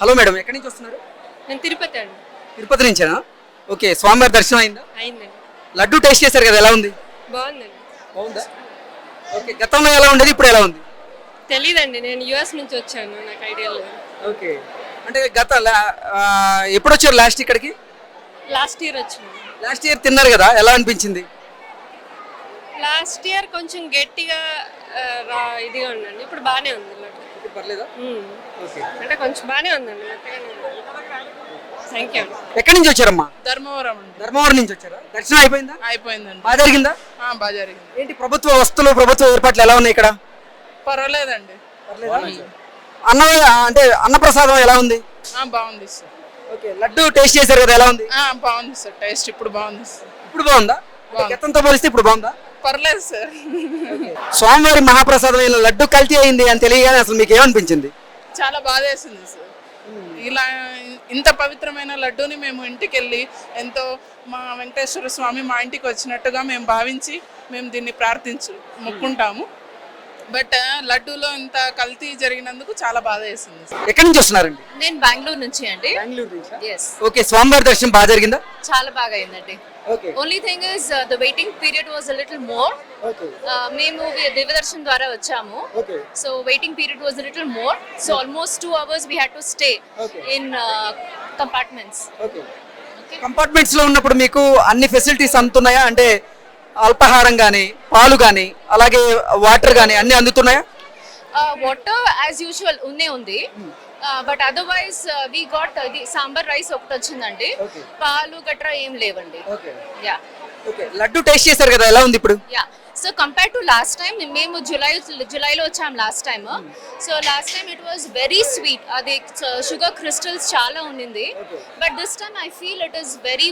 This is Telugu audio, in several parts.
హలో మేడం, ఎక్కడి నుంచి వస్తున్నారు? నేను తిరుపతి అండి. తిరుపతి నుంచేనా? ఓకే, స్వామివారి దర్శనం అయిందా? అయిందండి. లడ్డు టేస్ట్ చేశారు కదా, ఎలా ఉంది? బాగుందండి. బాగుందా? ఓకే, గతంలో ఎలా ఉండేది, ఇప్పుడు ఎలా ఉంది? తెలీదండి, నేను యుఎస్ నుంచి వచ్చాను, నాకు ఐడియా లేదు. ఓకే, అంటే ఎప్పుడు వచ్చారు లాస్ట్ ఇక్కడికి? లాస్ట్ ఇయర్ వచ్చాను. లాస్ట్ ఇయర్ తిన్నారు కదా, ఎలా అనిపించింది? లాస్ట్ ఇయర్ కొంచెం గట్టిగా ఇదిగా ఉందండి, ఇప్పుడు బాగానే ఉంది లడ్డు. ఇప్పుడు పర్లేదా? ఓకే, అంటే కొంచెం బాగానే ఉందండి. Thank you. ఎక్కడి నుంచి వచ్చారమ్మా? ధర్మవరం అండి. ధర్మవరం నుంచి వచ్చారా? దర్శనం అయిపోయిందా? అయిపోయిందండి. బాగా జరిగిందా? బాగా జరిగింది. ఏంటి ప్రభుత్వ వస్తువులు, ప్రభుత్వ ఏర్పాట్లు ఎలా ఉన్నాయి ఇక్కడ? పర్వాలేదండి. అన్న అంటే అన్నప్రసాదం ఎలా ఉంది? బాగుంది సార్. ఓకే, లడ్డు టేస్ట్ చేశారు కదా, ఎలా ఉంది? బాగుంది సార్, టేస్ట్ ఇప్పుడు బాగుంది సార్. ఇప్పుడు బాగుందా? గతంతో పోలిస్తే ఇప్పుడు బాగుందా? పర్లేదు సార్. స్వామివారి మహాప్రసాదమైన లడ్డు కల్తీ అయింది అని తెలియగానే అసలు మీకు ఏమనిపించింది? చాలా బాధేసింది సార్. ఇలా ఇంత పవిత్రమైన లడ్డూని మేము ఇంటికి వెళ్ళి ఎంతో మా వెంకటేశ్వర స్వామి మా ఇంటికి వచ్చినట్టుగా మేము భావించి మేము దీన్ని మొక్కుంటాము. బట్ లడ్డూలో ఇంత కల్తీ జరిగినందుకు చాలా బాధ వేసింది. ఎక్కడి నుంచి వస్తున్నారండి? నేను బెంగళూరు నుంచి అండి. ఓకే, స్వామివారి దర్శనం బాగా జరిగిందా? చాలా బాగా అయిందండి. Only thing is the waiting period was a little more. మేము దివ్యదర్శన్ ద్వారా వచ్చాము, so waiting period was a little more. So almost 2 hours we had to stay in compartments. Compartments లో ఉన్నప్పుడు మీకు అన్ని ఫెసిలిటీస్ అందుతున్నాయా? అంటే అల్పాహారం కానీ, పాలు కానీ, అలాగే వాటర్ కానీ అన్ని అందుతున్నాయా? వాటర్ యాజ్ యూజువల్ ఉంది, but otherwise we got the sambar rice ఒకటి వచ్చిందండి. పాలు గట్రా ఏం లేవండి. యా, లడ్డు టేస్ట్ చేశారు కదా, ఎలా ఉంది ఇప్పుడు? Yeah, so compare to last time, మేము జూలైలో వచ్చాం last time. So last time it was very sweet, అది షుగర్ క్రిస్టల్స్ చాలా ఉండింది. But this time I feel it is very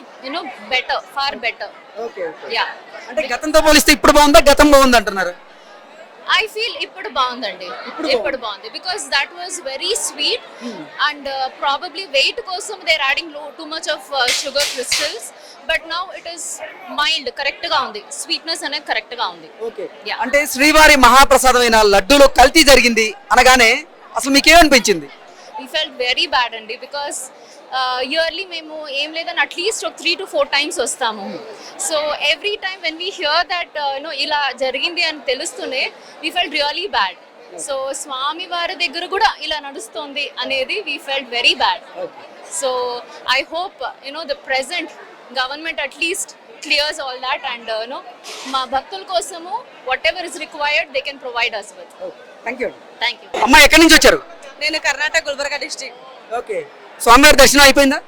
better, far better. Yeah, అంటే గతంతో పోలిస్తే ఇప్పుడు బాగుందా, గతం బాగుంది అంటున్నారు? ఐ ఫీల్ ఇప్పుడు బాగుందండి, ఇప్పుడు బాగుంది. Because that was very sweet and probably weight కోసం they are adding too much of sugar crystals. But now it is mild, correct గా ఉంది, స్వీట్నెస్ అనేది కరెక్ట్ గా ఉంది. అంటే శ్రీవారి మహాప్రసాదమైన లడ్డూలో కల్తీ జరిగింది అనగానే అసలు మీకు ఏమనిపించింది? We felt very bad అండి, బికాస్ ఇయర్లీ మేము ఏం లేదని అట్లీస్ట్ ఒక 3 to 4 times వస్తాము. So every time when we hear that ఇలా జరిగింది అని తెలుస్తూనే we felt really bad. So స్వామి వారి దగ్గర కూడా ఇలా నడుస్తుంది అనేది we felt very bad. So I hope the present government at least clears all that and మా భక్తుల కోసము whatever is required they can provide us with. Thank you. Thank you. అమ్మ, ఎక్కడి నుంచి వచ్చారు? నేను కర్ణాటక గుల్బర్గా డిస్ట్రిక్ట్. ఓకే, స్వామివారి దర్శనం అయిపోయిందా?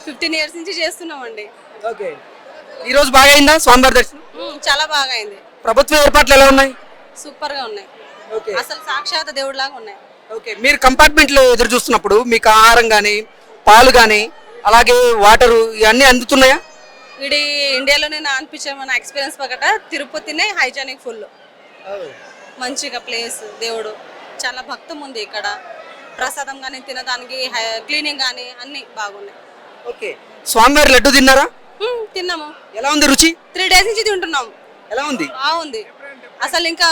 15 years నుంచి చేస్తున్నామండి. ఓకే, ఈ రోజు బాగా అయిందా స్వామివారి దర్శనం? చాలా బాగా అయింది. ప్రభుత్వ ఏర్పాట్లు ఎలా ఉన్నాయి? సూపర్ గా ఉన్నాయి. ఓకే, అసలు సాక్షాత్ దేవుడు లాగా ఉన్నాయి. ఓకే, మీరు కంపార్ట్మెంట్ లో ఎదురు చూస్తున్నప్పుడు మీకు ఆహారం కానీ, పాలు కానీ, అలాగే వాటరు ఇవన్నీ అందుతున్నాయా? ఇది ఇండియాలోనే నా అనిపించిన ఎక్స్పీరియన్స్ ప్రకార తిరుపతినే హైజానిక్ ఫుల్, మంచిగా ప్లేస్, దేవుడు చాలా భక్తం ఉంది ఇక్కడ. ప్రసాదం కానీ, తినడానికి క్లీనింగ్ కానీ అన్ని బాగున్నాయి. ఓకే, స్వామివారి లడ్డు తిన్నారా? తిన్నాము. ఎలా ఉంది రుచి? 3 days నుంచి తింటున్నాం. ఎలా ఉంది? బాగుంది. అసలు ఇంకా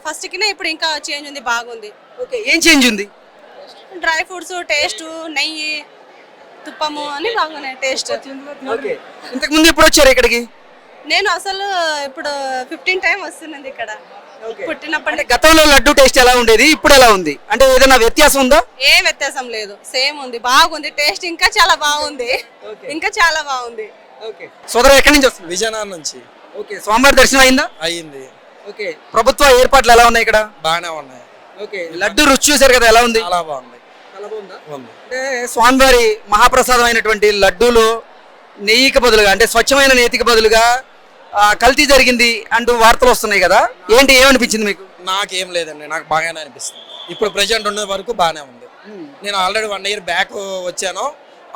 ఫస్ట్ కినే ఇప్పుడు ఇంకా చేంజ్ ఉంది, బాగుంది. ఓకే, ఏం చేంజ్ ఉంది? డ్రై ఫ్రూట్స్ టేస్ట్, నెయ్యి, తుప్పము అన్ని బాగున్నాయి టేస్ట్. ఓకే, ఇంతకు ముందు ఎప్పుడు వచ్చారు ఇక్కడికి? నేను అసలు ఇప్పుడు 15 time వస్తున్నది ఇక్కడ. పుట్టినప్పటి గతంలో లడ్డు టేస్ట్ ఎలా ఉండేది, ఇప్పుడు ఎలా ఉంది? అంటే ఏదైనా వ్యత్యాసం ఉందా? ఏం వ్యత్యాసం లేదు, సేమ్ ఉంది, బాగుంది. టేస్ట్ ఇంకా చాలా బాగుంది, ఇంకా చాలా బాగుంది. ఓకే, సోదరు ఎక్కడి నుంచి వస్తుంది? విజయనగరం నుంచి. ఓకే, స్వామివారి దర్శనం అయిందా? అయ్యింది. ఓకే, ప్రభుత్వ ఏర్పాట్లు ఎలా ఉన్నాయి ఇక్కడ? బాగానే ఉన్నాయి. ఓకే, లడ్డు రుచి చూసారు కదా, ఎలా ఉంది? చాలా బాగుంది. అంటే స్వామివారి మహాప్రసాదం అయినటువంటి లడ్డూలో నెయ్యికి బదులుగా, అంటే స్వచ్ఛమైన నేతికి బదులుగా కల్తీ జరిగింది అంటూ వార్తలు వస్తున్నాయి కదా, ఏంటి, ఏమనిపించింది మీకు? నాకేం లేదండి, నాకు బాగానే అనిపిస్తుంది. ఇప్పుడు ప్రెజెంట్ ఉన్న వరకు బాగానే ఉంది. నేను ఆల్రెడీ 1 year బ్యాక్ వచ్చాను,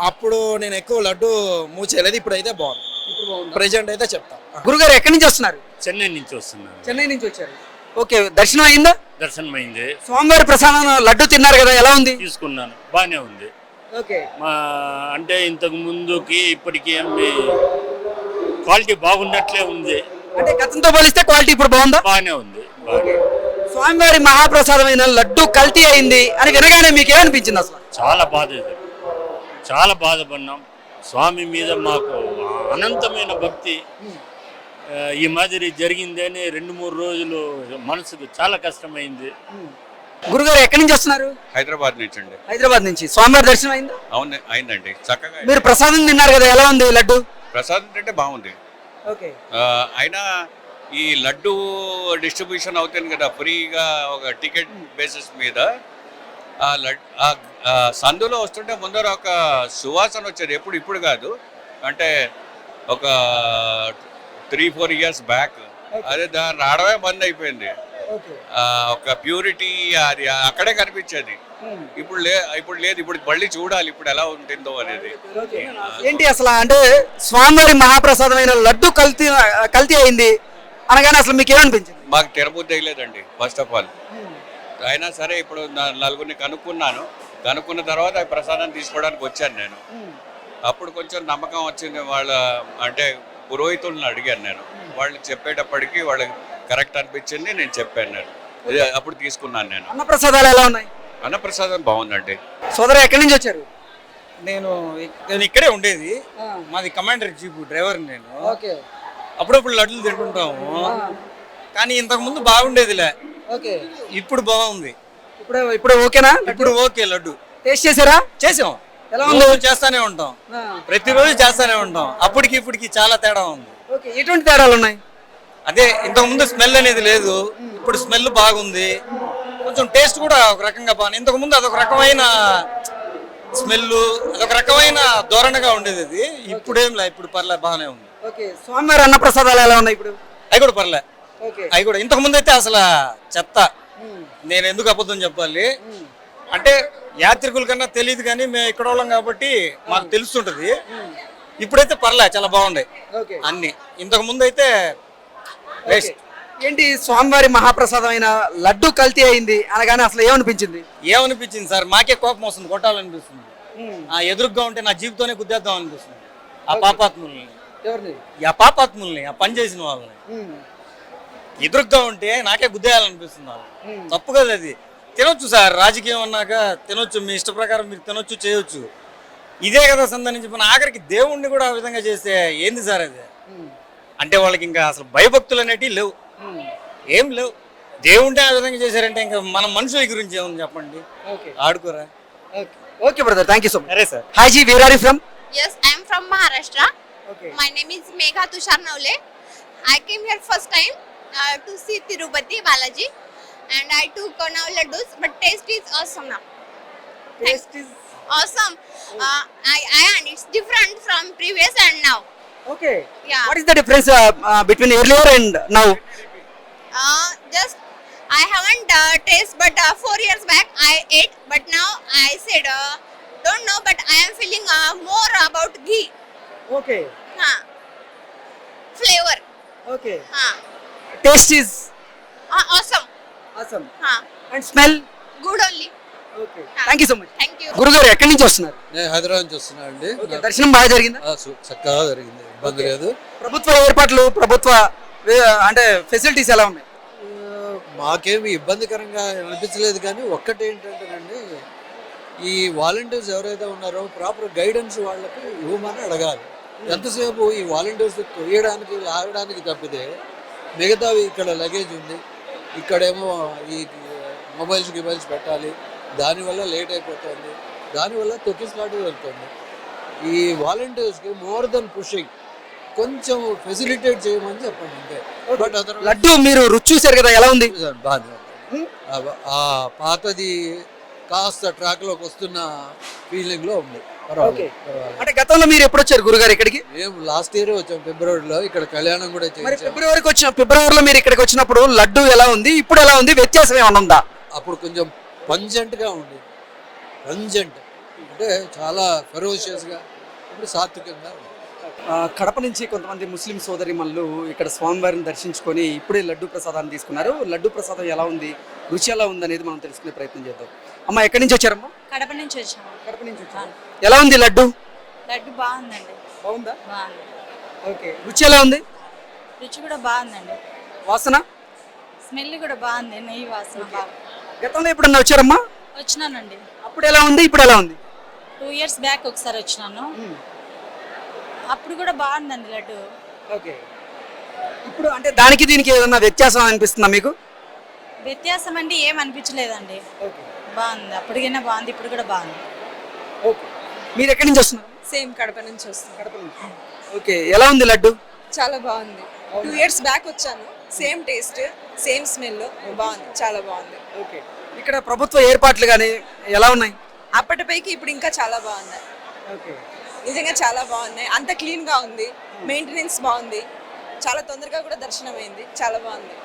అప్పుడు నేను ఎక్కువ లడ్డు మూవ్ చేయలేదు. ఇప్పుడు అయితే బాగుంది, ప్రెజెంట్ అయితే చెప్తా. గురుగారు ఎక్కడి నుంచి వస్తున్నారు? చెన్నై నుంచి వస్తున్నాను. చెన్నై నుంచి వచ్చారు. ఓకే, దర్శనం అయిందా? దర్శనం అయింది. స్వామివారి ప్రసాదం లడ్డు తిన్నారు కదా, ఎలా ఉంది? తీసుకున్నాను, బాగానే ఉంది. ఓకే, అంటే ఇంతకు ముందుకి ఇప్పటికి ఏమి క్వాలిటీ బాగున్నట్లే ఉంది. అంటే గతంతో పోలిస్తే క్వాలిటీ ఇప్పుడు బాగుందా? బాగానే ఉంది. స్వామివారి మహాప్రసాదమైన లడ్డు కల్తీ అయింది అని వినగానే మీకు ఏమనిపించింది అసలు? చాలా బాధ ఇది. చాలా బాధపడినాం. స్వామి మీద మాకు అనంతమైన భక్తి. ఈ మాదిరి జరిగిందని 2-3 రోజులు మనసుకు చాలా కష్టమైంది. గురుగారు ఎక్కడి నుంచి వస్తున్నారు? హైదరాబాద్ నుంచి అండి. హైదరాబాద్ నుంచి. స్వామివారి దర్శనం అయిందా? అవును, అయిందండి. చక్కగా మీరు ప్రసాదం తిన్నారు కదా, ఎలా ఉంది లడ్డు? ప్రసాదం అంటే బాగుంది. ఓకే. అయినా ఈ లడ్డు డిస్ట్రిబ్యూషన్ అవుతుంది కదా ఫ్రీగా ఒక టికెట్ బేసిస్ మీద. ఆ సందులో వస్తుంటే ముందర ఒక సువాసన వచ్చేది. ఇప్పుడు కాదు, అంటే ఒక 3-4 ఇయర్స్ బ్యాక్. అదే దాన్ని రావడమే బంద్ అయిపోయింది. ఒక ప్యూరిటీ అది అక్కడే కనిపించేది. ఇప్పుడు లేదు. ఇప్పుడు మళ్ళీ చూడాలి ఇప్పుడు ఎలా ఉంటుందో అనేది. ఏంటి అసలు అంటే స్వామివారి మహాప్రసాదమైన లడ్డు కల్తీ అయింది అనగానే అసలు మీకు ఏమనిపించింది? మాకు తెరబుద్ధి అయ్యలేదండి ఫస్ట్ ఆఫ్ ఆల్. అయినా సరే ఇప్పుడు నలుగురిని కనుక్కున్న తర్వాత ఆ ప్రసాదం తీసుకోవడానికి వచ్చాను నేను. అప్పుడు కొంచెం నమ్మకం వచ్చింది. వాళ్ళ అంటే పురోహితులను అడిగాను నేను. వాళ్ళు చెప్పేటప్పటికి వాళ్ళకి కరెక్ట్ అనిపించింది. నేను చెప్పాను నేను. అప్పుడు తీసుకున్నాను నేను. అన్నప్రసాదాలు ఎలా ఉన్నాయి? అన్నప్రసాదం బాగుందండి. సోదరు ఎక్కడి నుంచి వచ్చారు? నేను ఇక్కడే ఉండేది. మాది కమాండర్ జీప్ డ్రైవర్ నేను. ఓకే. అప్పుడప్పుడు లడ్డులు తింటుంటాము, కానీ ఇంతకు ముందు బాగుండేదిలే. ఓకే. ఇప్పుడు బాగుంది. ఇప్పుడు ఓకేనా? ఇప్పుడు ఓకే. లడ్డు టేస్ట్ చేశారా? చేసాం. ఎలా ఉంది? రోజు చేస్తానే ఉంటాం, ప్రతిరోజు చేస్తానే ఉంటాం. అప్పటికి ఇప్పటికి చాలా తేడా ఉంది. ఓకే. ఎటువంటి తేడాలు ఉన్నాయి? అదే ఇంతకు ముందు స్మెల్ అనేది లేదు, ఇప్పుడు స్మెల్ బాగుంది. కొంచెం టేస్ట్ కూడా ఒక రకంగా బాగుంది. ఇంతకు ముందు అదొక రకమైన స్మెల్, అదొక రకమైన ధోరణిగా ఉండేది. అది ఇప్పుడేం లే, ఇప్పుడు పర్లే, బాగానే ఉంది. ఓకే. స్వామివారి అన్నప్రసాదాలు ఎలా ఉన్నాయి ఇప్పుడు? అవి కూడా పర్లే. ఓకే. అవి కూడా ఇంతకు ముందు అయితే అసలు చెత్త. నేను ఎందుకు అబద్ధం చెప్పాలి అంటే యాత్రికుల కన్నా తెలియదు, కానీ మేము ఇక్కడ వాళ్ళం కాబట్టి మాకు తెలుస్తుంటది. ఇప్పుడైతే పర్లే, చాలా బాగున్నాయి అన్ని. ఇంతకు ముందు అయితే వేస్ట్. ఏంటి స్వామివారి మహాప్రసాదమైన లడ్డు కల్తీ అయింది అనగానే అసలు ఏమనిపించింది? ఏమనిపించింది సార్, మాకే కోపం వస్తుంది, కొట్టాలనిపిస్తుంది. ఆ ఎదురుగ్గా ఉంటే నా జీవితోనే గుద్దేద్దాం అనిపిస్తుంది. ఆ పాపాత్ముల్ని, ఆ పని చేసిన వాళ్ళని ఎదురుగ్గా ఉంటే నాకే గుద్దేయాలనిపిస్తుంది. వాళ్ళు తప్పు కదా అది. తినొచ్చు సార్, రాజకీయం అన్నాక తినొచ్చు, మీ ఇష్ట ప్రకారం మీరు తినొచ్చు, చేయొచ్చు. ఇదే కదా సంధానించి ఆఖరికి దేవుణ్ణి కూడా ఆ విధంగా చేస్తే ఏంది సార్ అది? అంటే వాళ్ళకి ఇంకా అసలు భయభక్తులు అనేటివి లేవు, ఏం లేవు. దేవుంటే ఆ విధంగా చేశారంటే ఇంకా మన మనుషుల గురించి ఏముంది చెప్పండి, ఆడుకోరా. Okay brother, thank you so much. సరే sir. Hi ji, where are you from? Yes, I am from Maharashtra. Okay. My name is Megha Tushar Navle. I came here first time to see Tirupati Balaji, and I took now laddus, but taste is awesome now. Taste is Awesome. And it's different from previous and now. okay. Yeah. What is the difference between earlier and now? Just I haven't tasted, but 4 years back I ate, but now I said don't know, but I am feeling more about ghee. Okay. Flavor. Okay. Taste is awesome. awesome. And smell Good only. okay. Thank you so much. Thank you. గురుగారు ఎక్కడి నుంచి వస్తున్నారు? నేను హైదరాబాద్ నుంచి వస్తున్నాను అండి. ఓకే. దర్శనం బాగా జరిగిందా? చక్కగా జరిగింది, ఇబ్బంది లేదు. ప్రభుత్వ ఏర్పాట్లు, అంటే ఫెసిలిటీస్ ఎలా ఉన్నాయి? మాకేమి ఇబ్బందికరంగా అనిపించలేదు, కానీ ఒక్కటేంటంటేనండి, ఈ వాలంటీర్స్ ఎవరైతే ఉన్నారో ప్రాపర్ గైడెన్స్ వాళ్ళకి ఇవ్వమని అడగాలి. ఎంతసేపు ఈ వాలంటీర్స్ తొయ్యడానికి లాగడానికి తప్పితే మిగతావి ఇక్కడ లగేజ్ ఉంది, ఇక్కడేమో ఈ మొబైల్స్ పెట్టాలి, దానివల్ల లేట్ అయిపోతుంది, దానివల్ల తొక్కిసలాట వెళ్తుంది. ఈ వాలంటీర్స్కి మోర్ దెన్ పుషింగ్ కొంచెం ఫెసిలిటేట్ చేయమని చెప్పండి అంతే. బట్ లడ్డు మీరు రుచి చూశారు కదా, ఎలా ఉంది? బాగా ఆ పాతది కాస్త ట్రాక్లోకి వస్తున్న ఫీలింగ్లో ఉంది. అంటే గతంలో మీరు ఎప్పుడు వచ్చారు గురుగారు ఇక్కడికి? మేము లాస్ట్ ఇయర్ వచ్చాం ఫిబ్రవరిలో. ఇక్కడ కళ్యాణం కూడా చేయించాం. ఫిబ్రవరిలో మీరు ఇక్కడికి వచ్చినప్పుడు లడ్డు ఎలా ఉంది, ఇప్పుడు ఎలా ఉంది, వ్యత్యాసం ఏమైనా ఉందా? అప్పుడు కొంచెం పంజెంట్గా ఉంది, పంజెంట్ అంటే చాలా ఫెరోషియస్గా, ఇప్పుడు సాత్వికంగా ఉంది. కడప నుంచి కొంతమంది ముస్లిం సోదరిమణులు ఇక్కడ స్వామివారిని దర్శించుకొని ఇప్పుడే లడ్డు ప్రసాదాన్ని తీసుకున్నారు. లడ్డు ప్రసాదం ఎలా ఉంది, రుచి ఎలా ఉంది అనేది మనం తెలుసుకునే ప్రయత్నం చేద్దాం. అమ్మ ఎక్కడి నుంచి వచ్చారమ్మా? కడప నుంచి వచ్చాము. కడప నుంచి వచ్చాను. ఎలా ఉంది లడ్డు? లడ్డు బాగుందండి. బాగుందా? బాగుంది. ఓకే. రుచి ఎలా ఉంది? రుచి కూడా బాగుందండి. వాసన? స్మెల్ కూడా బాగుంది, నెయ్యి వాసన బాగా. గతంలో ఎప్పుడన్నా వచ్చారమ్మా? వచ్చినానండి, అప్పుడు ఎలా ఉంది, ఇప్పుడు ఎలా ఉంది? 2 years బ్యాక్ ఒకసారి వచ్చినాను. అప్పుడు కూడా బాగుందండి లడ్డు. ఓకే. ఇప్పుడు అంటే దానికి దీనికి ఏదన్నా వ్యత్యాసం అనిపిస్తుందా మీకు? వ్యత్యాసం అంటే ఏం అనిపించలేదండి, బాగుంది. అప్పటికైనా బాగుంది, ఇప్పుడు కూడా బాగుంది. ఓకే. మీరు ఎక్కడి నుంచి వస్తున్నారు? సేమ్ కడప నుంచి వస్తుంది. కడప నుంచి. ఓకే. ఎలా ఉంది లడ్డు? చాలా బాగుంది. 2 years బ్యాక్ వచ్చాను, సేమ్ టేస్ట్, సేమ్ స్మెల్, బాగుంది, చాలా బాగుంది. ఓకే. ఇక్కడ ప్రభుత్వ ఏర్పాట్లు కానీ ఎలా ఉన్నాయి? అప్పటిపైకి ఇప్పుడు ఇంకా చాలా బాగున్నాయి. ఓకే. నిజంగా చాలా బాగున్నాయి. అంత క్లీన్ గా ఉంది, మెయింటెనెన్స్ బాగుంది, చాలా తొందరగా కూడా దర్శనం అయింది, చాలా బాగుంది.